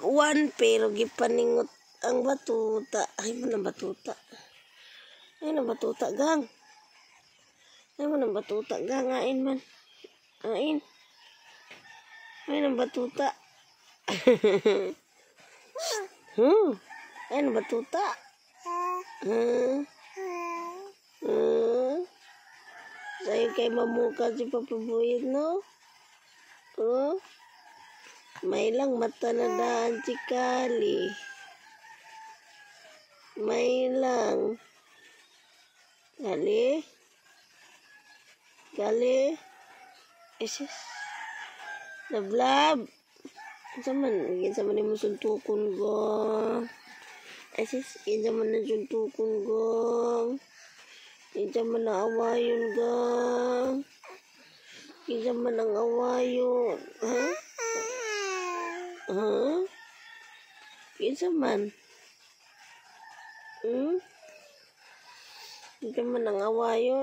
uwan pero gipaningot ang batuta. Ay mo ng batuta. Ay ng batuta gang. Ay mo ng batuta gang ain man. Ain. Ay ng batuta. Ay ng batuta. Sa'yo kay mamuka si Papa Buyid, no? May lang mata na daan si Kali. May lang. Kali. Kali. Isis. Lablab. Saman ni mo suntukon gong. Isis, kinsaman na suntukon gong. Kinsaman na awayon gong. Kinsaman ang awayon. Ha? Kinsaman? Kinsaman ang awayon.